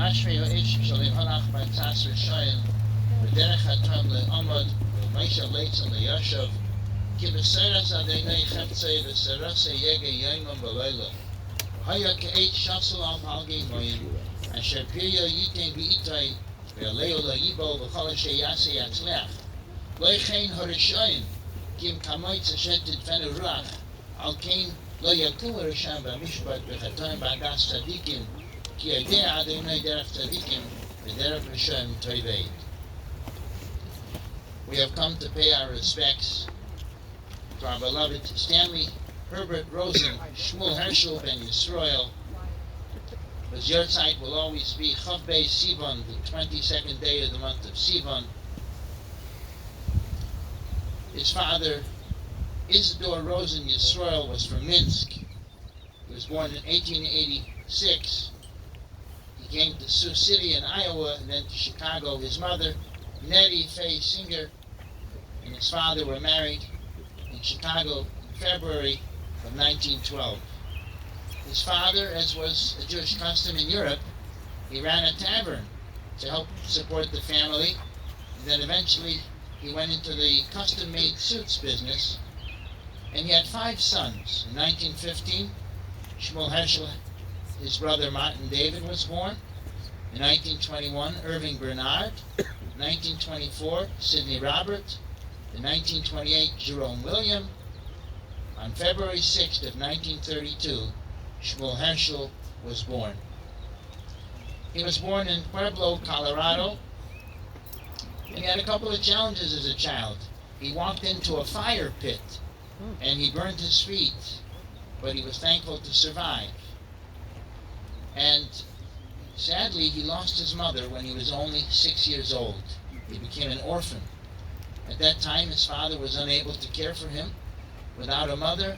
Ashrei Ha'Ish Shalei Halach B'Tzas R'Shoyim V'derech HaTom LeOmod V'Moshe Leitzon LeYoshav Ki B'Seras Adonai Cheftzei V'Serasei Yege Yoimim V'Leila Haya Ke'et Shasel Al Halgei Moyim Asher Piryo Yitain V'Itay V'Aleo LaYibo V'Chol Asher Yasei Yatzleach Lo Yechein HaRishoyim Kim Kamoitz Asher Tidfenu Ruach Al Kein Lo Yakum Risham B'Mishpat V'Chatoim B'Adas Tzadikim Ki Yodea Adonai Derech Tzadikim V'Derech Rishon Toivei. We have come to pay our respects to our beloved Stanley Herbert Rosen Shmuel Herschel Ben Yisrael. His yahrzeit will always be Chav Bei Sivan, the 22nd day of the month of Sivan. His father, Isidore Rosen Yisrael, was from Minsk. He was born in 1886. He came to Sioux City in Iowa and then to Chicago. His mother, Nettie Faye Singer, and his father were married in Chicago in February of 1912. His father, as was a Jewish custom in Europe, he ran a tavern to help support the family. And then eventually he went into the custom-made suits business. And he had 5 sons. In 1915, Shmuel Herschel, his brother Martin David, was born. In 1921, Irving Bernard. In 1924, Sidney Robert. In 1928, Jerome William. On February 6th of 1932, Shmuel Herschel was born. He was born in Pueblo, Colorado. And he had a couple of challenges as a child. He walked into a fire pit and he burned his feet, but he was thankful to survive. And sadly, he lost his mother when he was only 6 years old. He became an orphan. At that time, his father was unable to care for him. Without a mother,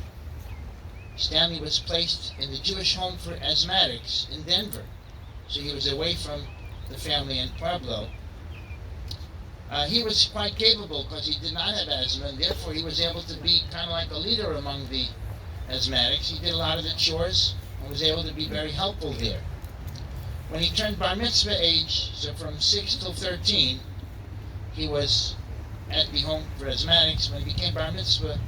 Stanley was placed in the Jewish Home for Asthmatics in Denver. So he was away from the family in Pueblo. He was quite capable because he did not have asthma, and therefore he was able to be kind of like a leader among the asthmatics. He did a lot of the chores and was able to be very helpful there. When he turned bar mitzvah age, so from 6 till 13, he was at the Home for Asthmatics. When he became bar mitzvah,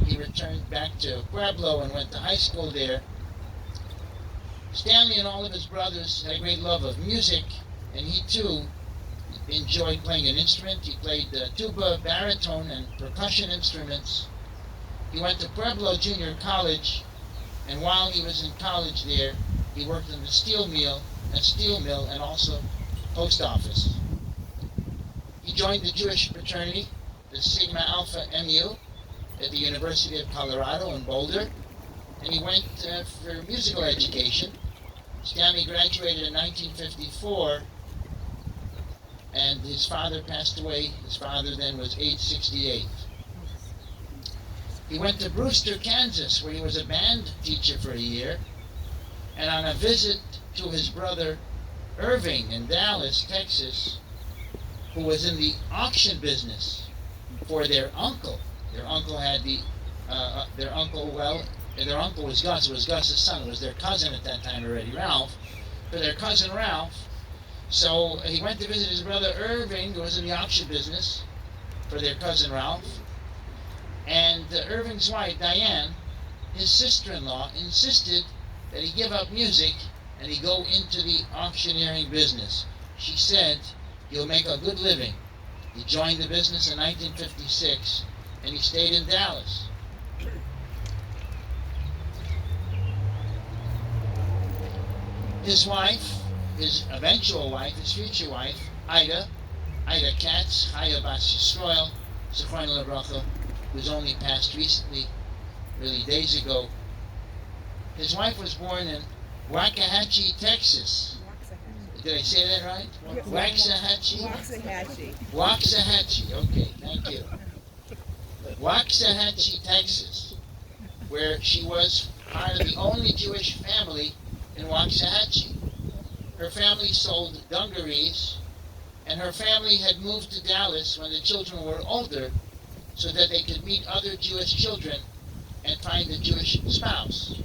he returned back to Pueblo and went to high school there. Stanley and all of his brothers had a great love of music, and he too enjoyed playing an instrument. He played tuba, baritone, and percussion instruments. He went to Pueblo Junior College, and while he was in college there, he worked in the steel mill, and also post office. He joined the Jewish fraternity, the Sigma Alpha Mu, at the University of Colorado in Boulder, and he went for musical education. Stanley graduated in 1954, and his father passed away. His father then was age 68. He went to Brewster, Kansas, where he was a band teacher for a year, and on a visit to his brother Irving in Dallas, Texas, who was in the auction business for their uncle. Their uncle had their uncle was Gus. It was Gus's son. It was their cousin at that time already, Ralph. For their cousin Ralph. So he went to visit his brother Irving, who was in the auction business, for their cousin Ralph. And Irving's wife, Diane, his sister-in-law, insisted that he give up music and he go into the auctioneering business. She said, "You'll make a good living." He joined the business in 1956, and he stayed in Dallas. His wife, his eventual wife, his future wife, Ida Katz, Chaya Bas Yisrael, Zechron Lebracha, who's only passed recently, really days ago. His wife was born in Waxahachie, Texas. Did I say that right? Waxahachie? Waxahachie, okay, thank you. Waxahachie, Texas, where she was part of the only Jewish family in Waxahachie. Her family sold dungarees, and her family had moved to Dallas when the children were older so that they could meet other Jewish children and find a Jewish spouse.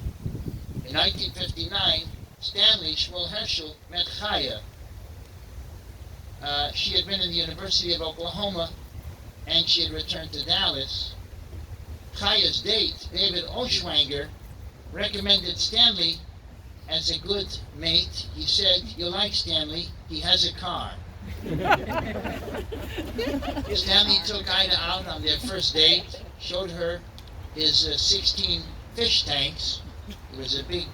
In 1959, Stanley, Shmuel Herschel, met Chaya. She had been in the University of Oklahoma, and she had returned to Dallas. Chaya's date, David Oshwanger, recommended Stanley as a good mate. He said, "You like Stanley, he has a car." Stanley took Ida out on their first date, showed her his 16 fish tanks. He was a big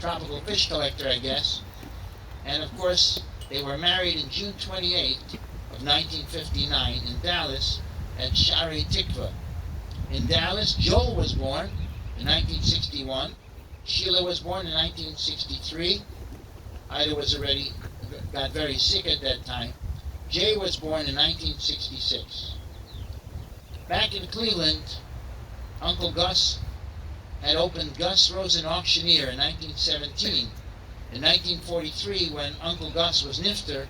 tropical fish collector, I guess. And of course, they were married in June 28th of 1959 in Dallas at Shari Tikva. In Dallas, Joel was born in 1961. Sheila was born in 1963. Ida got very sick at that time. Jay was born in 1966. Back in Cleveland, Uncle Gus had opened Gus Rosen Auctioneer in 1917. In 1943, when Uncle Gus was nifter,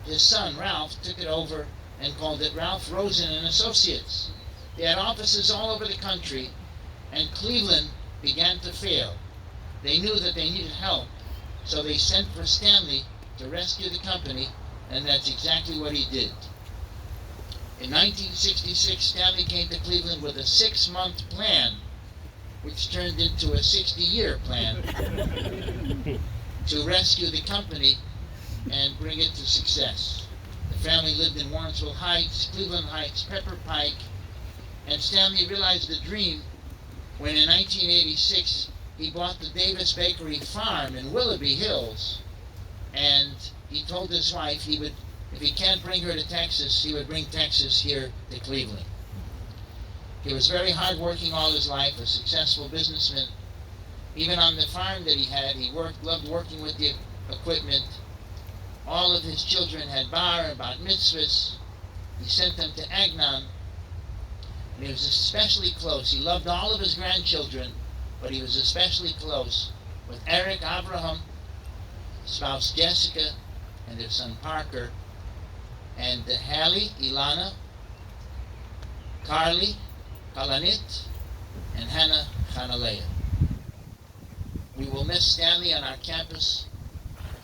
his son Ralph took it over and called it Ralph Rosen and Associates. They had offices all over the country, and Cleveland began to fail. They knew that they needed help, so they sent for Stanley to rescue the company, and that's exactly what he did. In 1966, Stanley came to Cleveland with a 6-month plan, which turned into a 60-year plan to rescue the company and bring it to success. The family lived in Warrensville Heights, Cleveland Heights, Pepper Pike, and Stanley realized the dream when in 1986 he bought the Davis Bakery farm in Willoughby Hills, and he told his wife he would, if he can't bring her to Texas, he would bring Texas here to Cleveland. He was very hardworking all his life, a successful businessman. Even on the farm that he had, he loved working with the equipment. All of his children had bar and bat mitzvahs. He sent them to Agnon, and he was especially close. He loved all of his grandchildren, but he was especially close with Eric, Abraham, spouse Jessica, and their son Parker, and Hallie, Ilana, Carly, Kalanit, and Hannah, Chanaleah. We will miss Stanley on our campus.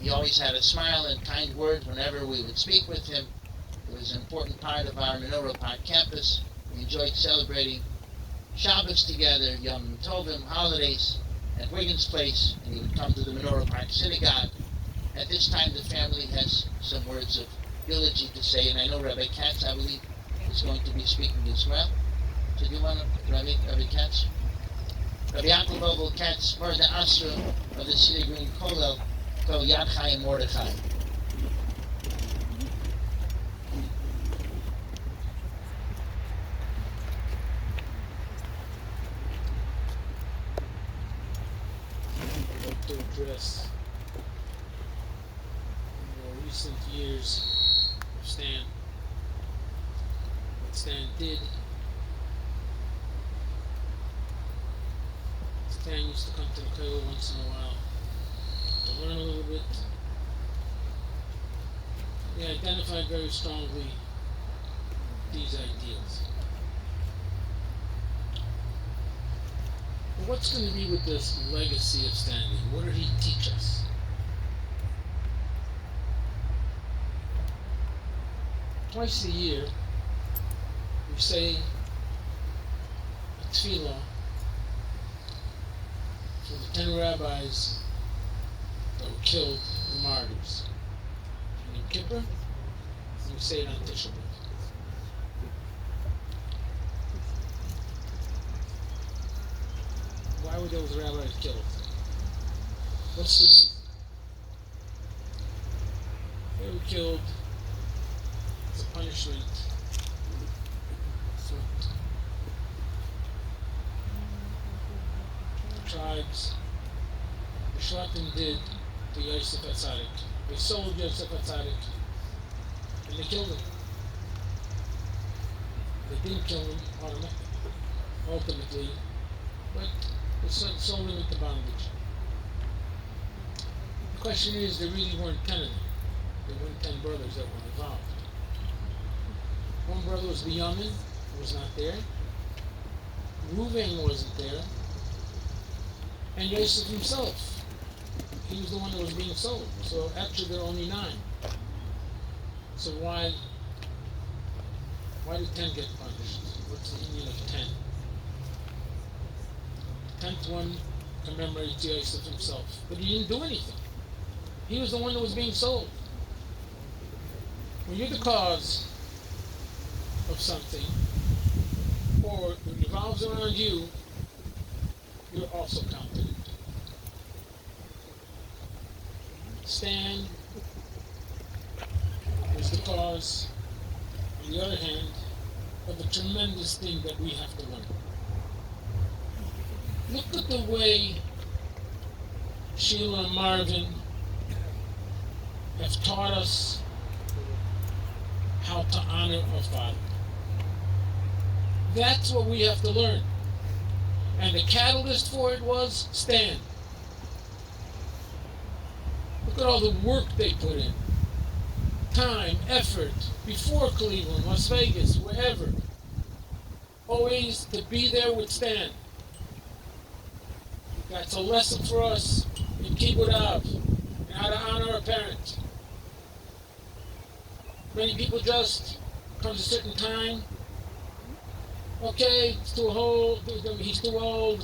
He always had a smile and kind word whenever we would speak with him. It was an important part of our Menorah Park campus. We enjoyed celebrating Shabbos together, Yom Tovim, holidays, at Wiggins Place, and he would come to the Menorah Park Synagogue. At this time, the family has some words of eulogy to say, and I know Rabbi Katz, I believe, is going to be speaking as well. So do you want to, Rabbi Katz? Rabbi Yaakov Oval Katz, Mordechai Asra of the City Green Kollel, Kol Yad Chaim Mordechai. I'd like to address the more recent years of Stan. What Stan did. Stan used to come to the kollel once in a while to learn a little bit. He identified very strongly these ideals. But what's going to be with this legacy of Stanley? What did he teach us? Twice a year, we say a tefillah for the 10 rabbis that were killed, the martyrs. And in Kippur, we say it on Tisha B'Av. Why were those rabbis killed? What's the reason? They were killed as a punishment for the tribes. The Shvatim did to Yosef HaTzadik. They sold Yosef HaTzadik and they killed him. They didn't kill him ultimately, but they sold him into bondage. The question is, there really weren't 10 of them. There weren't 10 brothers that were involved. One brother was Binyamin, who was not there. Reuven wasn't there. And Yosef himself he was the one that was being sold. So actually there are only 9. So why do 10 get punished? What's the meaning of 10? The 10th one commemorates Yosef himself. But he didn't do anything. He was the one that was being sold. When you're the cause of something, or it revolves around you, you're also counted. Stan was the cause, on the other hand, of a tremendous thing that we have to learn. Look at the way Sheila and Marvin have taught us how to honor our father. That's what we have to learn. And the catalyst for it was Stan. Look at all the work they put in. Time, effort, before Cleveland, Las Vegas, wherever. Always to be there with Stan. That's a lesson for us in Kibbutz Av, and how to honor our parents. Many people just comes a certain time. Okay, it's too old. He's too old.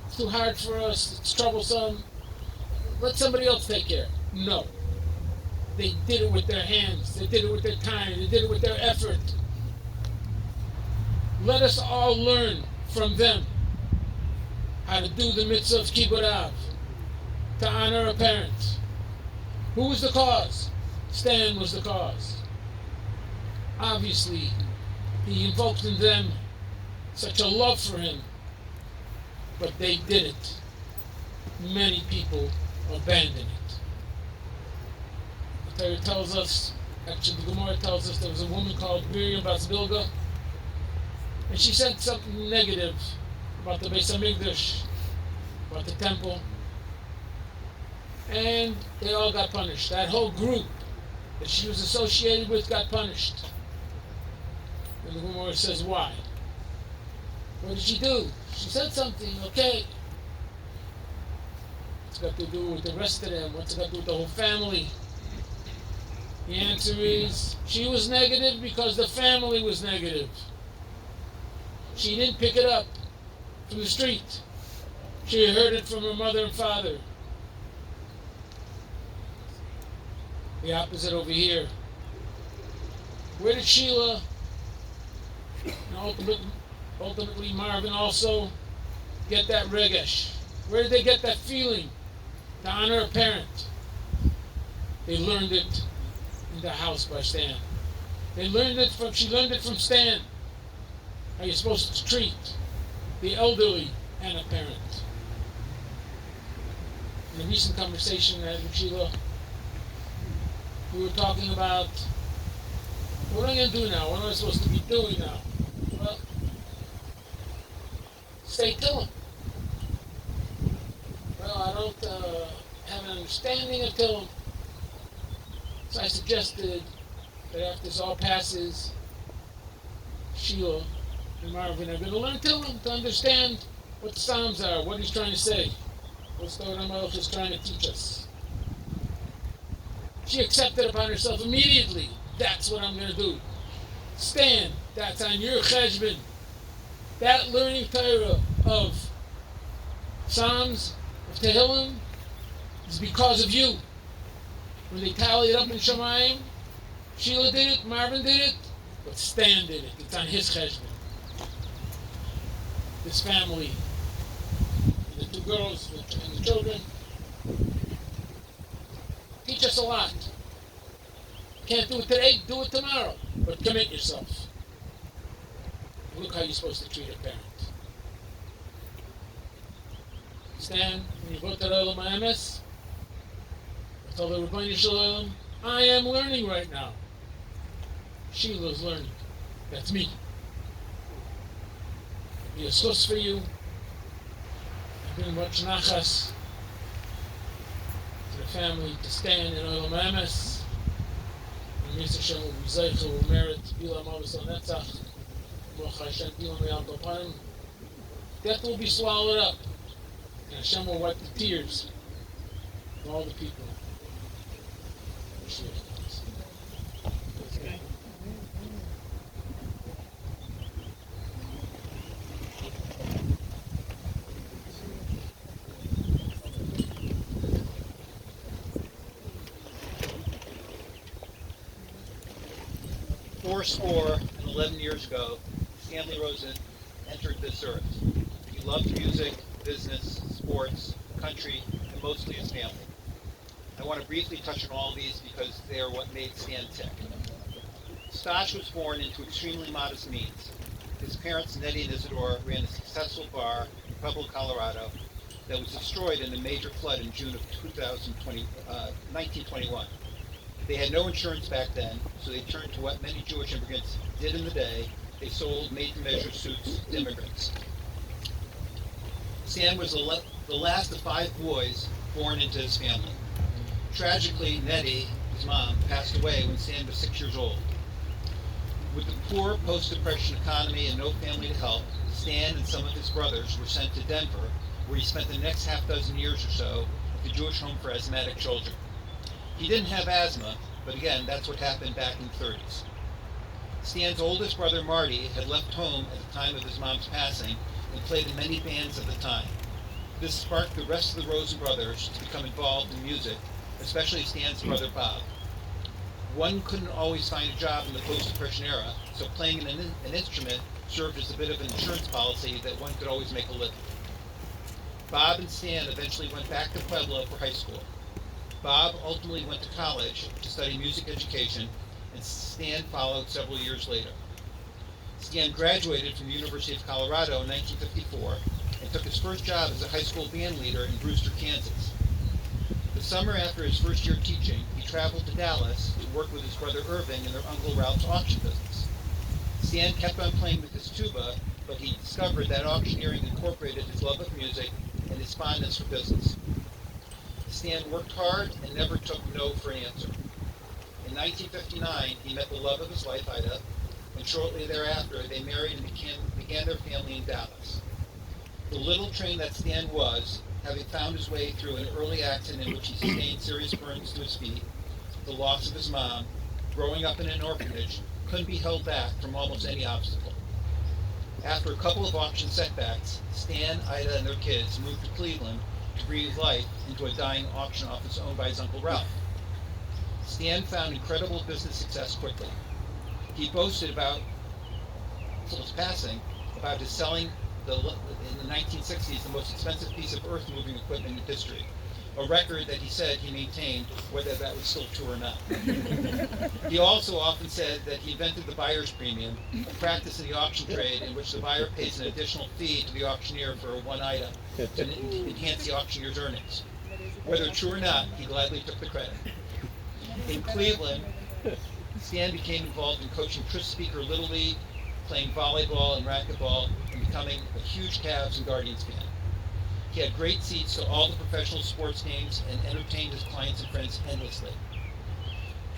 It's too hard for us. It's troublesome. Let somebody else take care. No. They did it with their hands. They did it with their time. They did it with their effort. Let us all learn from them how to do the mitzvah of Kibbutz Av, to honor our parents. Who was the cause? Stan was the cause. Obviously, he invoked in them such a love for him, but they did it. Many people abandoned it. The Torah tells us, actually the Gemara tells us, there was a woman called Miriam Bas Bilga, and she said something negative about the Beis Hamikdash, about the temple, and they all got punished. That whole group that she was associated with got punished. And the Gemara says, why? What did she do? She said something, okay. What's it got to do with the rest of them? What's it got to do with the whole family? The answer is, she was negative because the family was negative. She didn't pick it up from the street. She heard it from her mother and father. The opposite over here. Where did Sheila and ultimately Marvin also get that regesh? Where did they get that feeling to honor a parent? They learned it in the house by Stan. She learned it from Stan. How you're supposed to treat the elderly and a parent. In a recent conversation I had with Sheila, we were talking about, what am I going to do now? What am I supposed to be doing now? Well, stay Tillim. Well, I don't have an understanding of Tillim. So I suggested that after this all passes, Sheila and Marvin are going to learn Tillim to understand what the Psalms are, what he's trying to say, what the Torah Melech is trying to teach us. She accepted upon herself immediately. That's what I'm going to do. Stan, that's on your cheshbon. That learning Torah of Psalms, of Tehillim, is because of you. When they tallied up in Shemayim, Sheila did it, Marvin did it, but Stan did it. It's on his cheshbon. This family, the 2 girls and the children, teach us a lot. Can't do it today, do it tomorrow. But commit yourself. Look how you're supposed to treat a parent. Stan, when you go to the Olam HaEmes, I told the Rebbeinu Shalom, I am learning right now. Sheila's learning. That's me. It'll be a source for you. I bring much nachas to the family to stand in Olam HaEmes. And Yisrael Hashem will be zeicha, will merit, Bilam Avos HaNetzach, Baruch Hashem, Bilam Yal Topanim. Death will be swallowed up, and Hashem will wipe the tears all the people who share this. Okay? Fourscore and 11 years ago, Stanley Rosen entered this earth. He loved music, business, sports, country, and mostly his family. I want to briefly touch on all of these because they are what made Stan tick. Stosh was born into extremely modest means. His parents, Nettie and Isidore, ran a successful bar in Pueblo, Colorado, that was destroyed in a major flood in June of 1921. They had no insurance back then, so they turned to what many Jewish immigrants did in the day. They sold made-to-measure suits to immigrants. Stan was the last of 5 boys born into his family. Tragically, Nettie, his mom, passed away when Stan was 6 years old. With the poor post-Depression economy and no family to help, Stan and some of his brothers were sent to Denver, where he spent the next half dozen years or so at the Jewish Home for Asthmatic Children. He didn't have asthma, but again, that's what happened back in the 30s. Stan's oldest brother, Marty, had left home at the time of his mom's passing and played in many bands at the time. This sparked the rest of the Rosen brothers to become involved in music, especially Stan's brother, Bob. One couldn't always find a job in the post-Depression era, so playing an instrument served as a bit of an insurance policy that one could always make a living. Bob and Stan eventually went back to Pueblo for high school. Bob ultimately went to college to study music education, and Stan followed several years later. Stan graduated from the University of Colorado in 1954 and took his first job as a high school band leader in Brewster, Kansas. The summer after his first year teaching, he traveled to Dallas to work with his brother Irving in their Uncle Ralph's auction business. Stan kept on playing with his tuba, but he discovered that auctioneering incorporated his love of music and his fondness for business. Stan worked hard and never took no for an answer. In 1959, he met the love of his life, Ida, and shortly thereafter, they married and began their family in Dallas. The little train that Stan was, having found his way through an early accident in which he sustained serious burns to his feet, the loss of his mom, growing up in an orphanage, couldn't be held back from almost any obstacle. After a couple of auction setbacks, Stan, Ida, and their kids moved to Cleveland to breathe life into a dying auction office owned by his Uncle Ralph. Stan found incredible business success quickly. He boasted about, until his passing, about his selling in the 1960s the most expensive piece of earth-moving equipment in history, a record that he said he maintained, whether that was still true or not. He also often said that he invented the buyer's premium, a practice in the auction trade in which the buyer pays an additional fee to the auctioneer for one item to enhance the auctioneer's earnings. Whether true or not, he gladly took the credit. In Cleveland, Stan became involved in coaching Chris Speaker Little League, playing volleyball and racquetball, and becoming a huge Cavs and Guardians fan. He had great seats to all the professional sports games and entertained his clients and friends endlessly.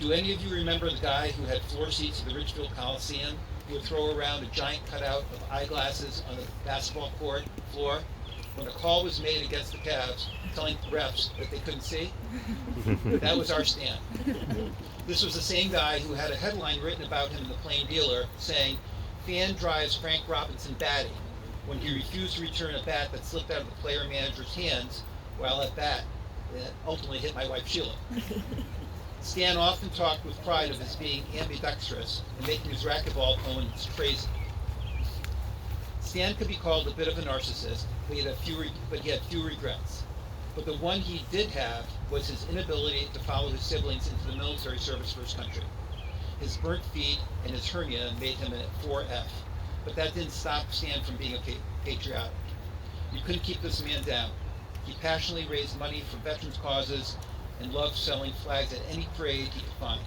Do any of you remember the guy who had floor seats at the Ridgefield Coliseum, who would throw around a giant cutout of eyeglasses on the basketball court floor when a call was made against the Cavs, telling the refs that they couldn't see? That was our Stan. This was the same guy who had a headline written about him in the Plain Dealer saying, "Fan drives Frank Robinson batty," when he refused to return a bat that slipped out of the player manager's hands, while at bat, it ultimately hit my wife Sheila. Stan often talked with pride of his being ambidextrous and making his racquetball opponents crazy. Stan could be called a bit of a narcissist, but he had few regrets. But the one he did have was his inability to follow his siblings into the military service for his country. His burnt feet and his hernia made him a 4F, but that didn't stop Stan from being patriotic. You couldn't keep this man down. He passionately raised money for veterans' causes and loved selling flags at any parade he could find.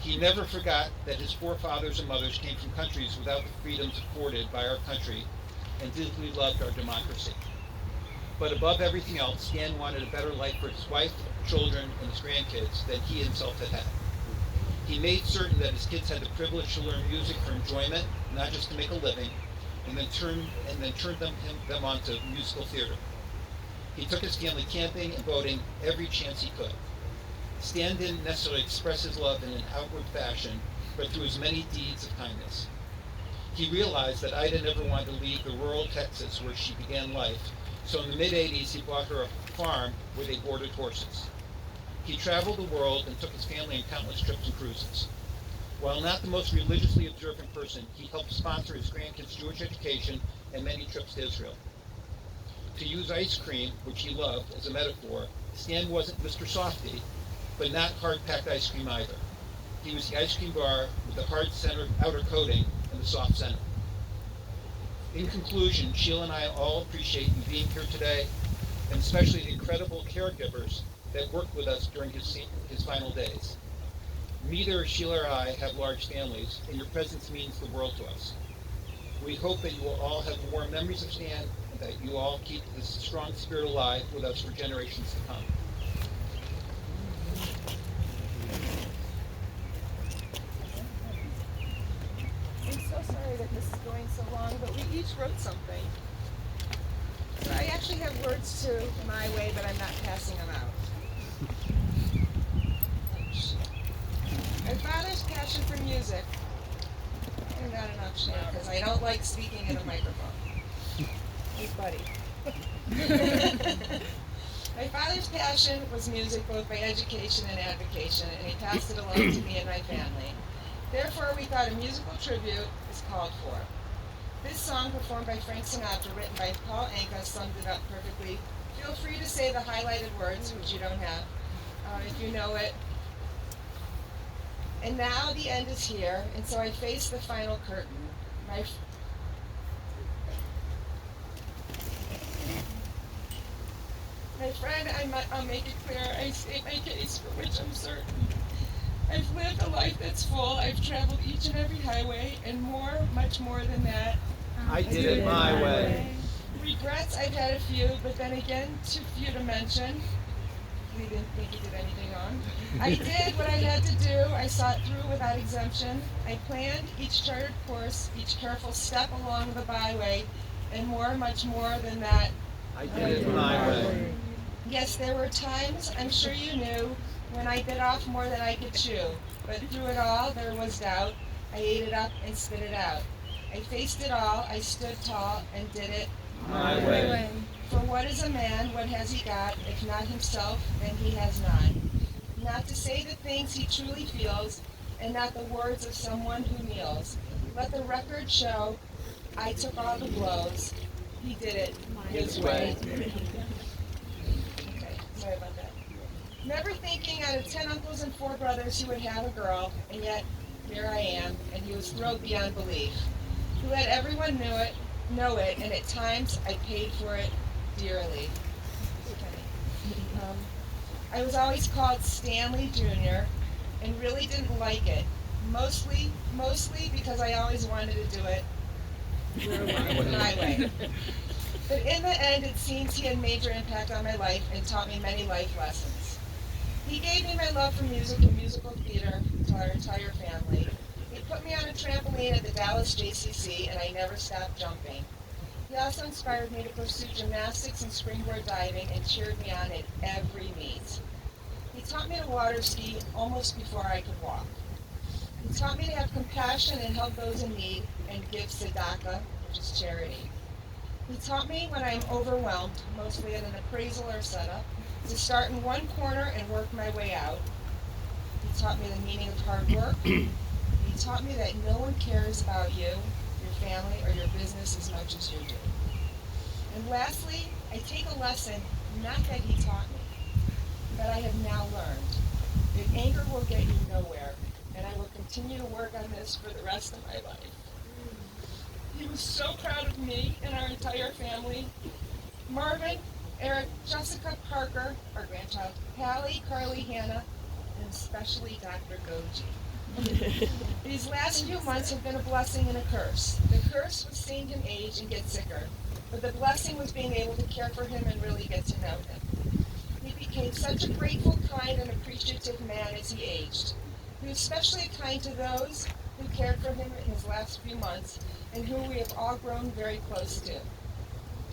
He never forgot that his forefathers and mothers came from countries without the freedoms afforded by our country and deeply loved our democracy. But above everything else, Stan wanted a better life for his wife, children, and his grandkids than he himself had had. He made certain that his kids had the privilege to learn music for enjoyment, not just to make a living, and then turned them on to musical theater. He took his family camping and boating every chance he could. Stan didn't necessarily express his love in an outward fashion, but through his many deeds of kindness. He realized that Ida never wanted to leave the rural Texas where she began life, so in the mid-'80s he bought her a farm where they boarded horses. He traveled the world and took his family on countless trips and cruises. While not the most religiously observant person, he helped sponsor his grandkids' Jewish education and many trips to Israel. To use ice cream, which he loved, as a metaphor, Stan wasn't Mr. Softy, but not hard-packed ice cream either. He was the ice cream bar with the hard center outer coating and the soft center. In conclusion, Sheila and I all appreciate you being here today, and especially the incredible caregivers that worked with us during his final days. Neither Sheila or I have large families, and your presence means the world to us. We hope that you will all have warm memories of Stan, and that you all keep this strong spirit alive with us for generations to come. I'm so sorry that this is going so long, but we each wrote something. So I actually have words to my way, but I'm not passing them out. My father's passion for music. I'm not enough share because I don't like speaking in a microphone. Hey, buddy. My father's passion was music, both by education and avocation, and he passed it along to me and my family. Therefore, we thought a musical tribute is called for. This song, performed by Frank Sinatra, written by Paul Anka, summed it up perfectly. Feel free to say the highlighted words, which you don't have, if you know it. And now the end is here, and so I face the final curtain. My friend, I'll make it clear, I state my case for which I'm certain. I've lived a life that's full. I've traveled each and every highway, and more, much more than that. I did it my way. Regrets, I've had a few, but then again, too few to mention. We didn't think you did anything wrong. I did what I had to do. I saw it through without exemption. I planned each charted course, each careful step along the byway, and more, much more than that. I did it my way. Yes, there were times, I'm sure you knew, when I bit off more than I could chew. But through it all, there was doubt. I ate it up and spit it out. I faced it all. I stood tall and did it My way. For what is a man? What has he got? If not himself, then he has none. Not to say the things he truly feels, and not the words of someone who kneels. Let the record show I took all the blows. He did it his way. Okay, sorry about that. Never thinking out of 10 uncles and 4 brothers he would have a girl, and yet here I am, and he was thrilled beyond belief. Who let everyone know it, and at times I paid for it dearly. I was always called Stanley Jr. and really didn't like it. Mostly because I always wanted to do it my way. But in the end, it seems he had major impact on my life and taught me many life lessons. He gave me my love for music and musical theater to our entire family. He put me on a trampoline at the Dallas JCC, and I never stopped jumping. He also inspired me to pursue gymnastics and springboard diving and cheered me on at every meet. He taught me to water ski almost before I could walk. He taught me to have compassion and help those in need and give tzedakah, which is charity. He taught me when I'm overwhelmed, mostly at an appraisal or setup, to start in one corner and work my way out. He taught me the meaning of hard work. He taught me that no one cares about you, your family, or your business as much as you do. And lastly, I take a lesson, not that he taught me, but I have now learned that anger will get you nowhere, and I will continue to work on this for the rest of my life. He was so proud of me and our entire family. Marvin, Eric, Jessica, Parker, our grandchild, Hallie, Carly, Hannah, and especially Dr. Goji. These last few months have been a blessing and a curse. The curse was seeing him age and get sicker, but the blessing was being able to care for him and really get to know him. He became such a grateful, kind, and appreciative man as he aged. He was especially kind to those who cared for him in his last few months and who we have all grown very close to.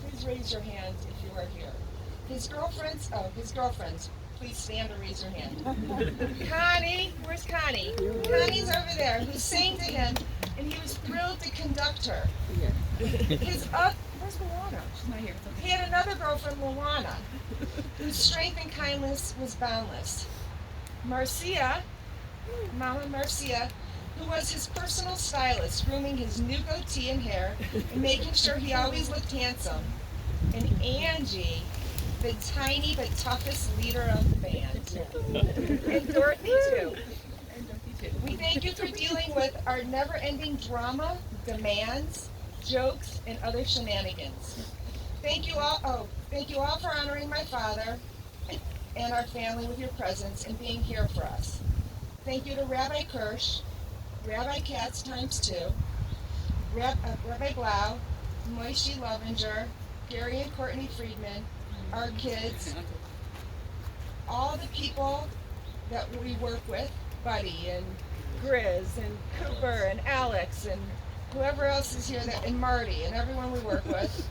Please raise your hand if you are here. His girlfriends, please stand or raise your hand. Connie, where's Connie? Connie's over there, who sang to him, and he was thrilled to conduct her. Where's Luana? She's not here. He had another girlfriend, Luana, whose strength and kindness was boundless. Marcia, Mama Marcia, who was his personal stylist, grooming his new goatee and hair, and making sure he always looked handsome. And Angie, the tiny but toughest leader of the band. And Dorothy, too. We thank you for dealing with our never-ending drama, demands, jokes, and other shenanigans. Thank you all for honoring my father and our family with your presence and being here for us. Thank you to Rabbi Kirsch, Rabbi Katz ×2, Rabbi Blau, Moishi Lovinger, Gary and Courtney Friedman, our kids, all the people that we work with, Buddy and Grizz and Cooper and Alex and whoever else is here, and Marty and everyone we work with.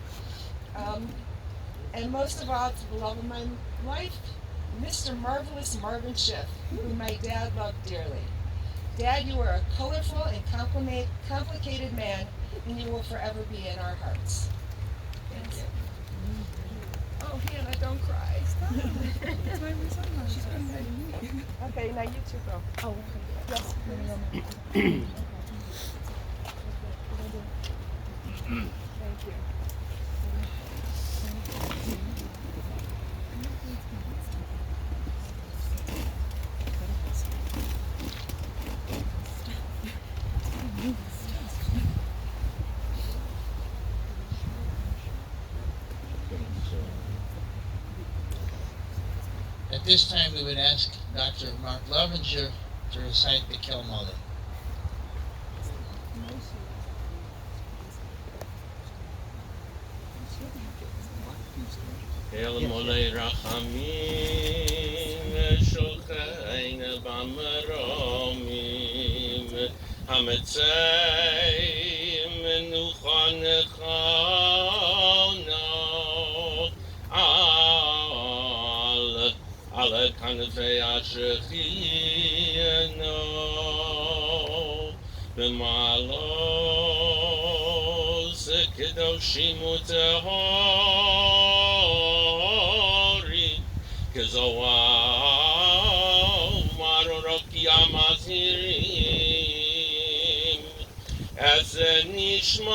And most of all, to the love of my life, Mr. Marvelous Marvin Schiff, who my dad loved dearly. Dad, you are a colorful and complicated man, and you will forever be in our hearts. Thank you. Oh, Hannah, don't cry. Stop. Okay, now you two go. Oh, yes. Thank you. At this time, we would ask Dr. Mark Lovinger to recite the Kilmole. Kilmole rachamim shochein b'maromim hametzei menucha nechano al kanfei ashechieno b'malos kedoshim utehorim kezoar maroroki amazirim es nishmas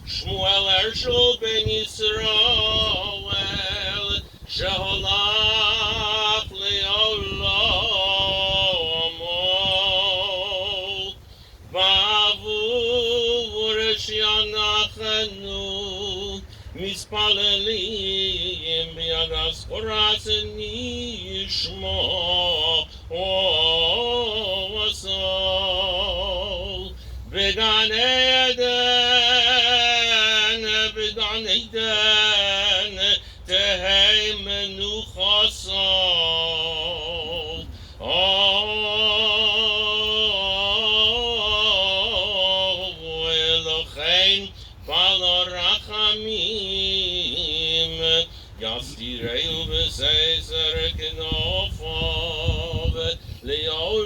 Shmuel Hershel ben Yisrael sheholach le'olamo ba'avur she'anachanu mispalelim b'yadas koras nishmo osol b'gan Eden tehei menuchasol Elochein bala rachamim yastireu b'seiser knofov le'olamim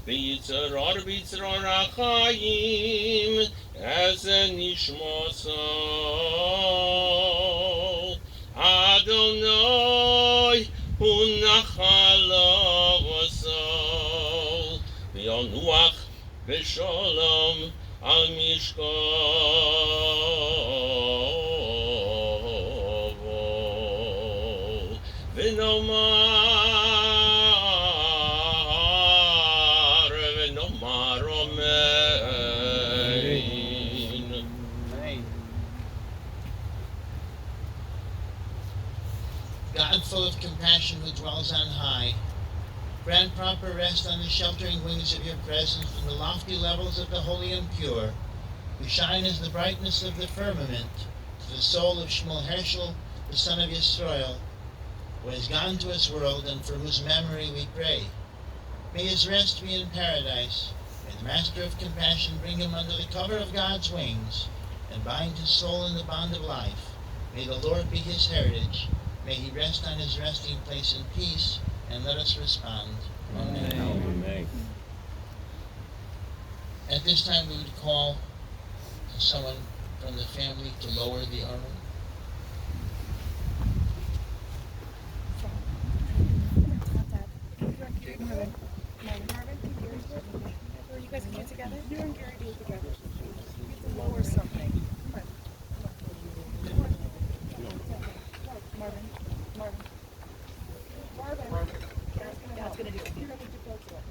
b'yitzror achayim as nishmasol Adonai hu nachalavasol v'yonuach b'sholom al mishkavo v'nomar omein. God, full of compassion, who dwells on high, grant proper rest on the sheltering wings of your presence from the lofty levels of the holy and pure, who shine as the brightness of the firmament, to the soul of Shmuel Hershel, the son of Yisrael, who has gone to his world and for whose memory we pray. May his rest be in paradise. May the Master of Compassion bring him under the cover of God's wings, and bind his soul in the bond of life. May the Lord be his heritage. May he rest on his resting place in peace, and let us respond. Amen. Amen. At this time, we would call someone from the family to lower the urn. You guys can get together? You and Gary do it together. You can lower something. Marvin. Dad's gonna do it. You're gonna do both of them.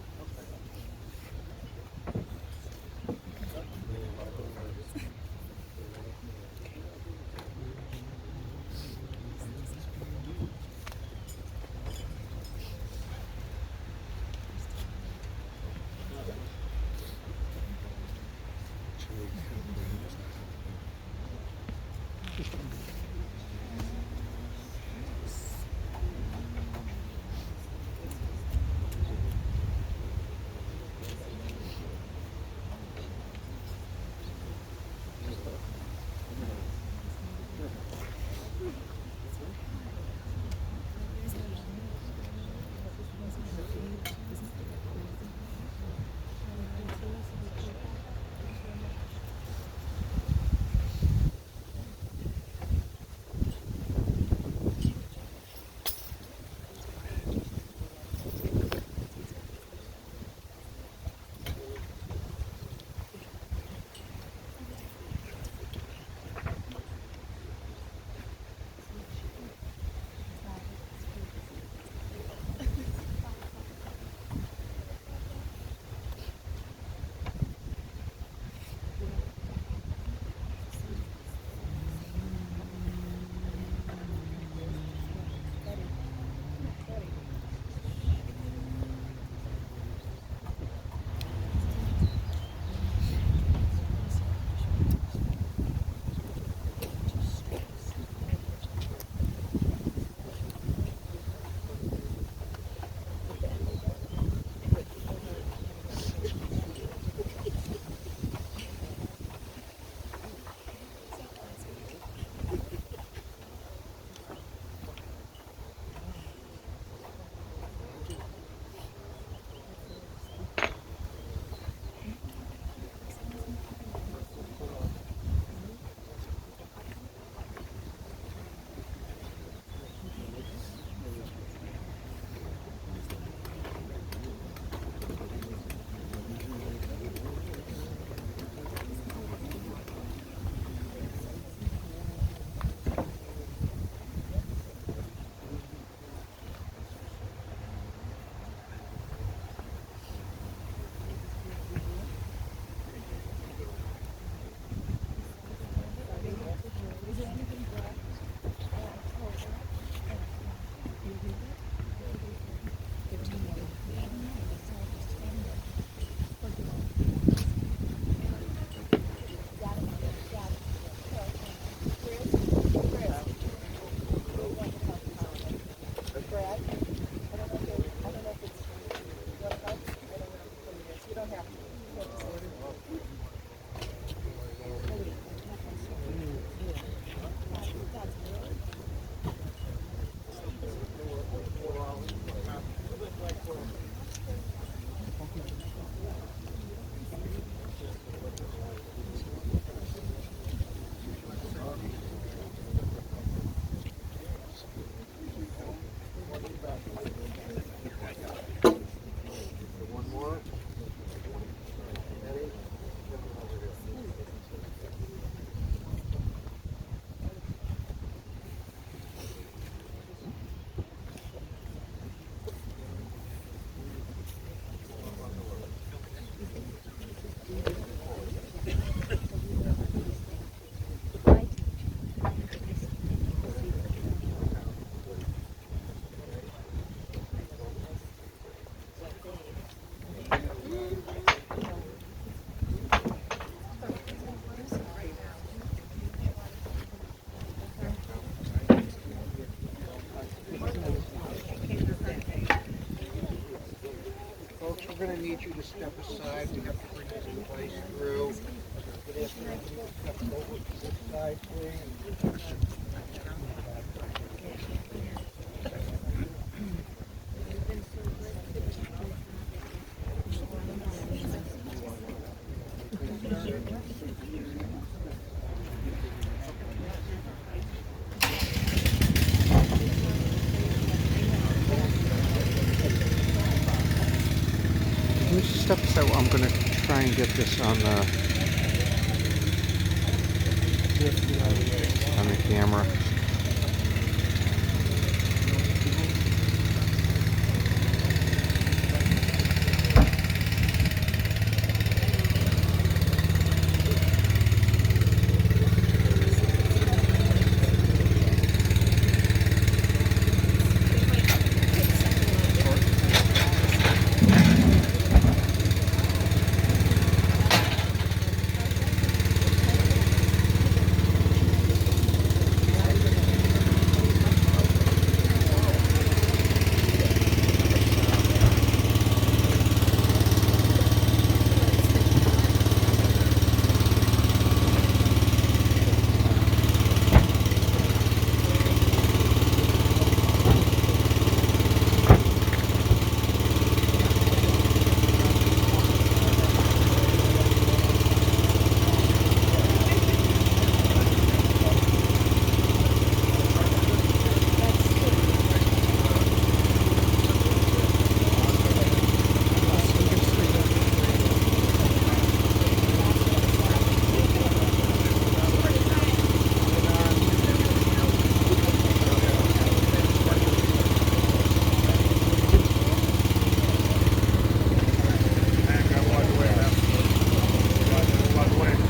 Folks, we're going to need you to step aside. We have to bring this in place through. Can we just step aside? I'm going to try and get this on the camera.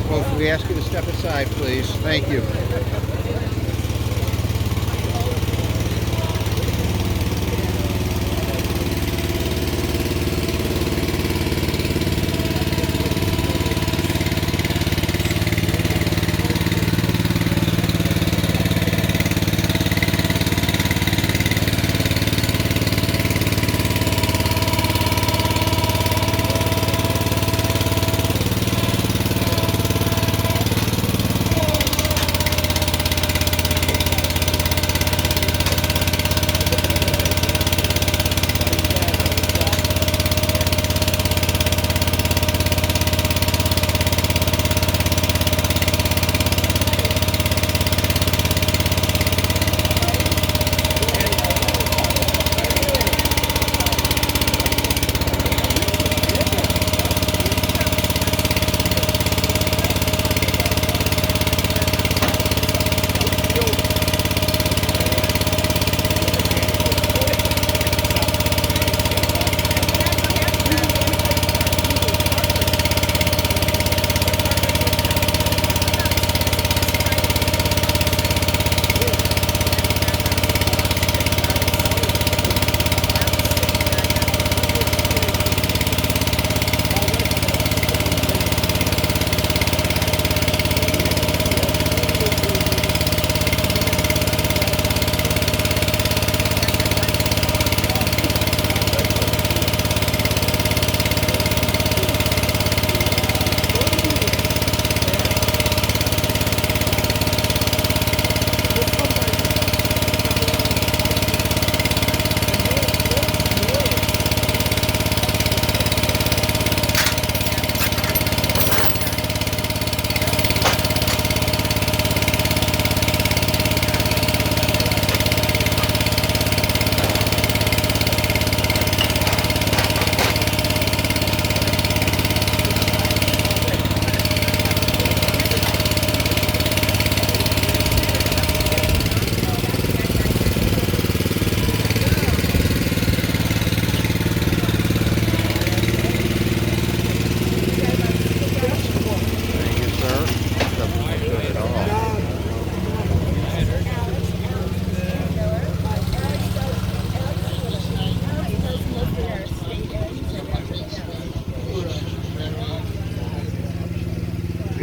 Well, can we ask you to step aside, please? Thank you.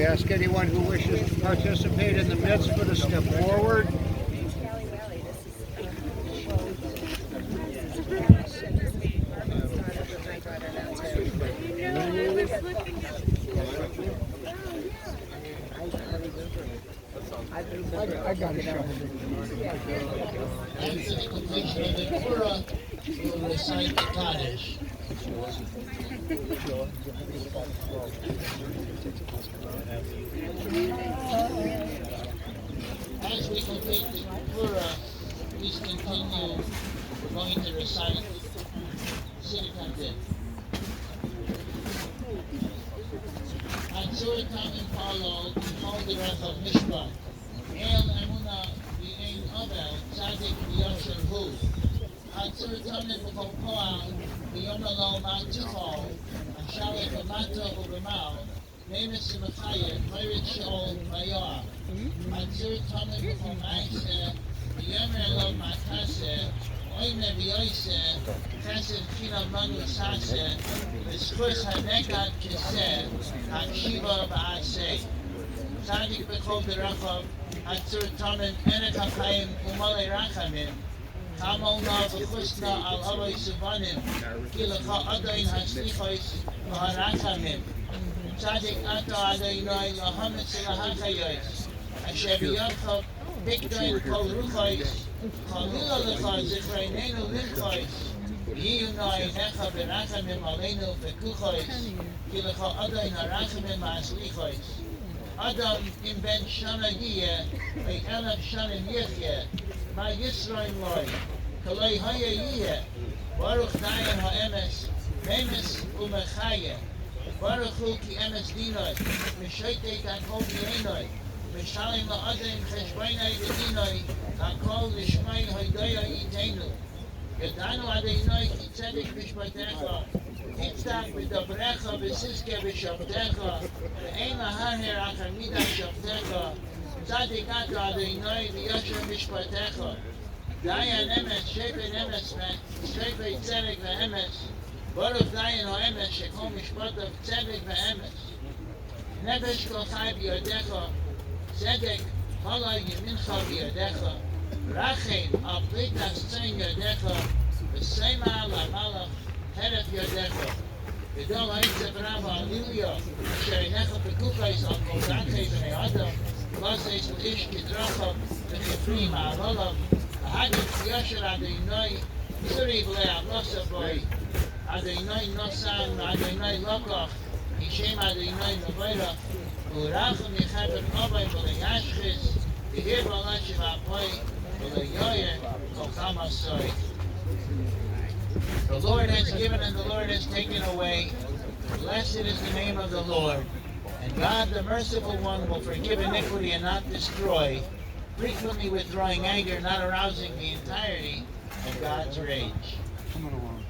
We ask anyone who wishes to participate in the mitzvah to step forward. After the completion of the Torah, we will recite the Kaddish. As we complete the Torah, please continue. We're going to recite Siddur. Atzur Tamim Palo, Kol Derech of Mishpat. El Emuna V'Ein Ovel, Tzadik V'Yosher Hu. Atzur Tamim B'Kol Koach, V'Yom Lo Ma'Tichol, Ashalek V'Mato V'Mal, Nemes V'Chayet, Merit Sheol V'Yoah. Atzur Tamim B'Kol Ma'aseh, V'Yomer Lo Ma'Kaseh, Oime V'Yoiseh, Chesed China Manu Saseh, V'Schus HaNekad Keseh, HaShiva V'Aseh. Tzadik B'Kol Derechov, Atzur Tamim Enek HaChaim U'Malei Rachamim, Chamolna V'Chusna Al Avoi Suvanim, Ki L'cha Adayin HaSlichos V'Harachamim. Tzadik Ato Adonai Lahametz L'Hachayos, Asher B'Yachov Bikdoin Kol Ruchos, Chalila L'cha Zichreinenu Limchos, V'Yiyunai Necha B'Rachamim Aleinu V'Kuchos, Ki L'cha Adayin HaRachamim HaSlichos. Adam im ben shana yeh, v'ei elef shanim yechyeh, ma Yisrael loy, kalei haya yeh, baruch dayan ha'emes, memes u'mechayeh, baruch hu ki emes dinoi, mishoitei k'akol v'yenoi, mishalim la'adim cheshbonai v'dinoi, k'akol l'shmai hoidoya yitenu. Yadanu Adonai ki tzedek b'shpatecha, Yitzhak b'dabrecha v'siske b'shavtecha, ve'ein lahaher achar midah shavtecha, tzadik ato Adonai v'yosher b'shpatecha, dayan emes, shepen emes, shepen tzedek v'emes, baruch dayan ha'emes, shekol mishpatav tzedek v'emes. Nefesh kol chai b'yodecha, tzedek hala yemincha b'yodecha, Rachem al plitas tzein yodecha, v'seima la malach heref yodecha. V'dol ha'itzev rav ha'alilio, asher inecha pekukais al kol dachei b'nei adam, v'laseis l'ish kidracha v'chifrim ha'alolav, v'hagit v'yosher Adonai, yuriv le'avlosa boi, Adonai nosan v'Adonai lokach, Yishem Adonai mevorach, v'urachem yichaber obai v'leyashchis, v'hir v'alashiv ha'poi, the Lord has given and the Lord has taken away. Blessed is the name of the Lord. And God, the merciful one, will forgive iniquity and not destroy, frequently withdrawing anger, not arousing the entirety of God's rage. Coming along.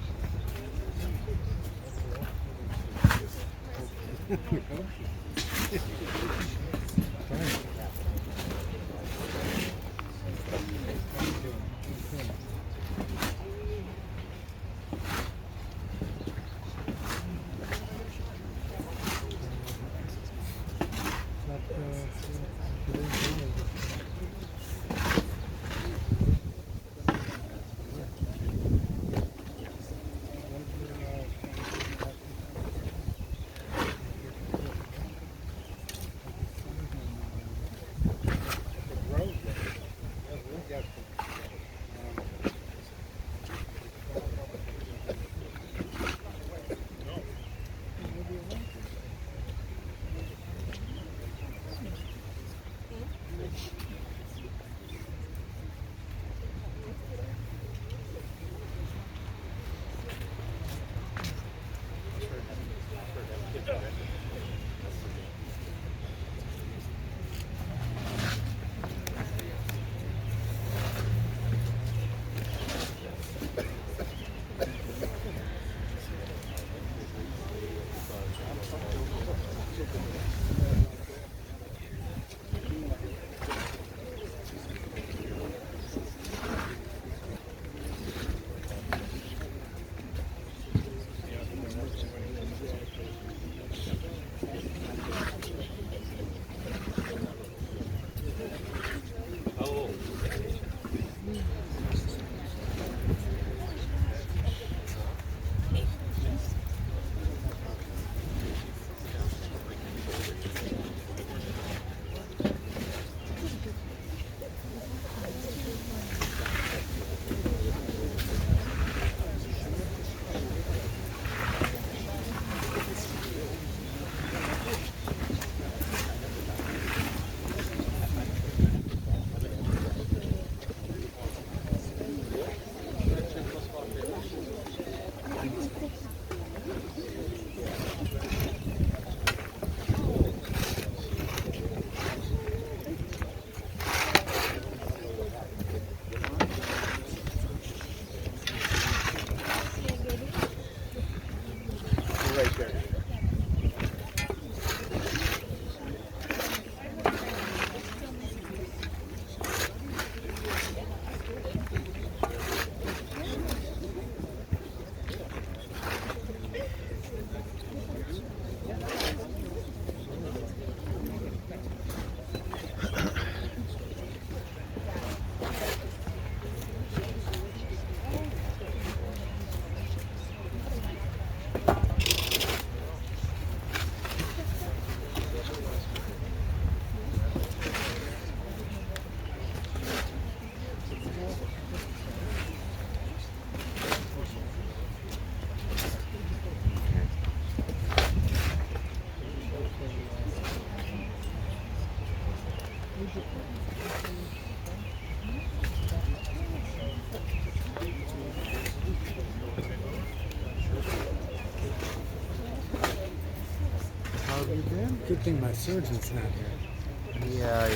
Good thing my surgeon's not here. Yeah,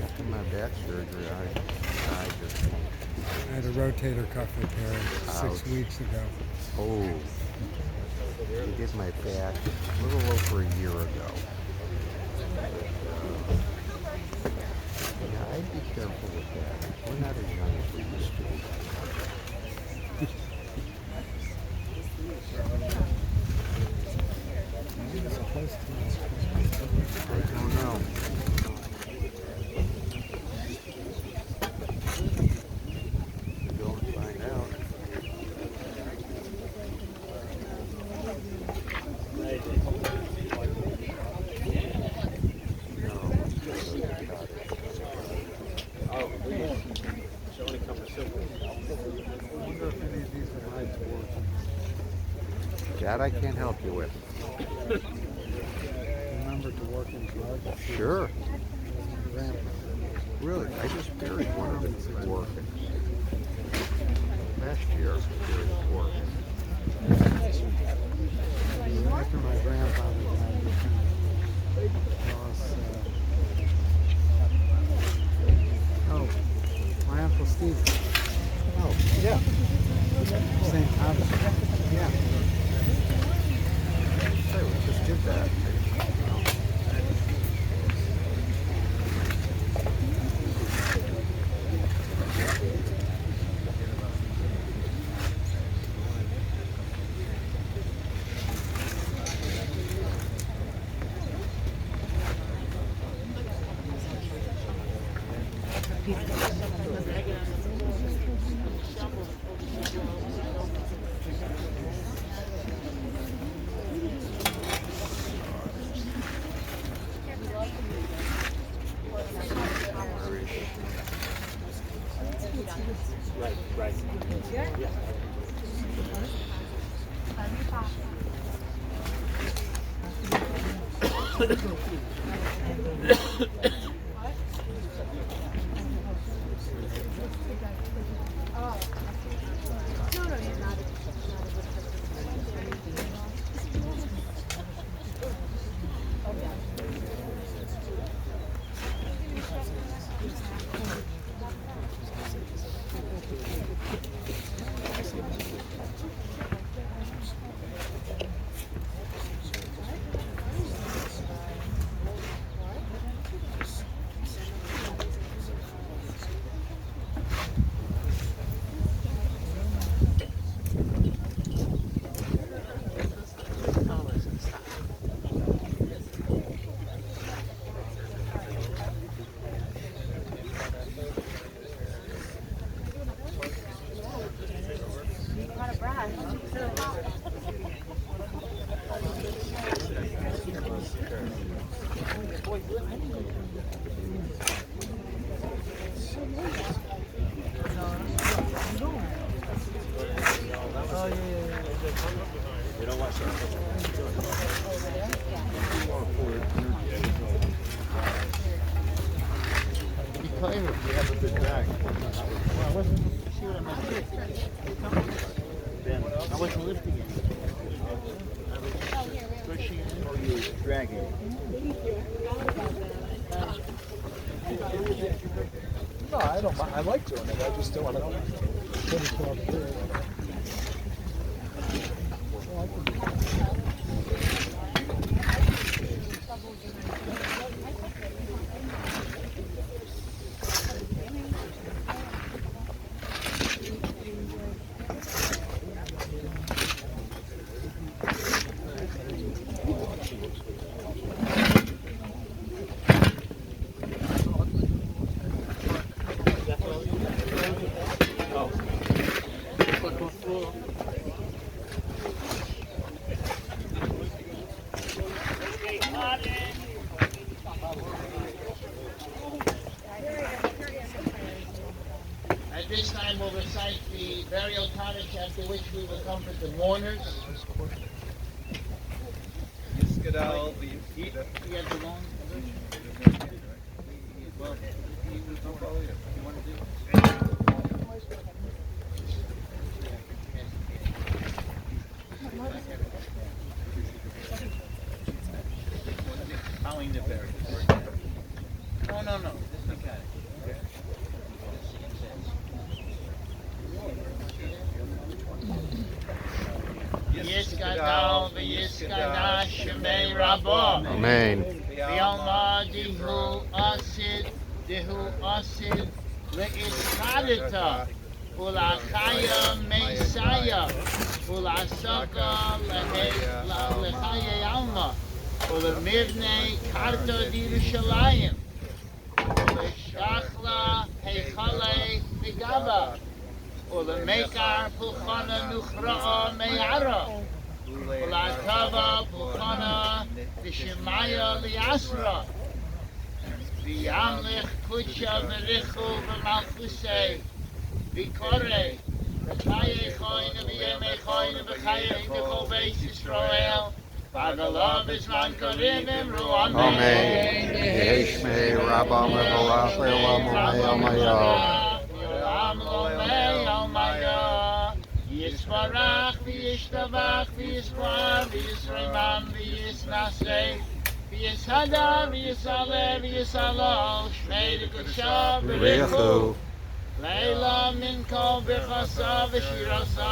after my back surgery, I just, I had a rotator cuff repair 6 weeks ago. oh, they did my back a little over a year ago. Yeah, I'd be careful with that. We're not as young as we used to be. I don't know. Go and find out. That I can't help you with. Remember to work in blood? Sure. Really, I just buried one of them working. Last year, buried it working. After my grandfather died, we kind of lost. Oh, my Uncle Steve. Oh, yeah. St. Thomas. Yeah. Say, we just did that. Claim if you have a good bag. Well, I wasn't. See what I meant? Ben, I wasn't lifting it. I was pushing it or you were dragging it. No, I don't mind. I like doing it. I just don't want to put it up here. At this time, we'll recite the burial tonic, after which we will comfort the mourners. Skedal, He had the long. well, he was no problem. You want to do it? v'yiskana shemei rabba. Amen. V'yalma dihu asid le'iskadita ulachaya meisaya ulasaka lechaya alma ulemivnei karta d'Yerushalayim uleshachla heichale migava ulemekar pulchana nuchra'a me'ara ulatava pulchana v'shemaya li'asra v'yamlich kutsha v'richu v'malchusei v'korei v'chaye choyne v'yemei choyne v'chaye v'chol beis Yisrael v'agalav v'zman karim imru Amen. Yeshmei Rabba Mevolach Le'olam Omayah. Yolam Lomei Almaya Yisvarach v'yishtavach v'yiskvar v'yisreimam v'yisnasei v'yishada v'yisale v'yisalo Shmei d'Kudsha v'richu Richu. Leila min kol b'chasa v'shirasa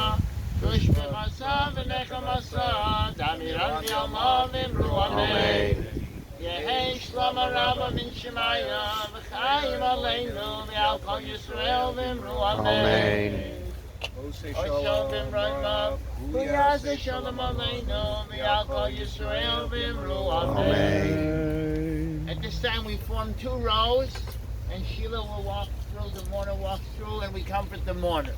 Tush b'chasa v'nechamasa Damiran v'yalma v'imru Amen. Yehei Shlama Rabba min Shemaya v'chayim aleinu v'al kol Yisrael v'imru Amen. Osho v'imroimav v'yazeh shalom aleinu v'al kol Yisrael v'imru Amen. At this time we form two rows and Sheila will walk through, the mourner walks through and we comfort the mourner.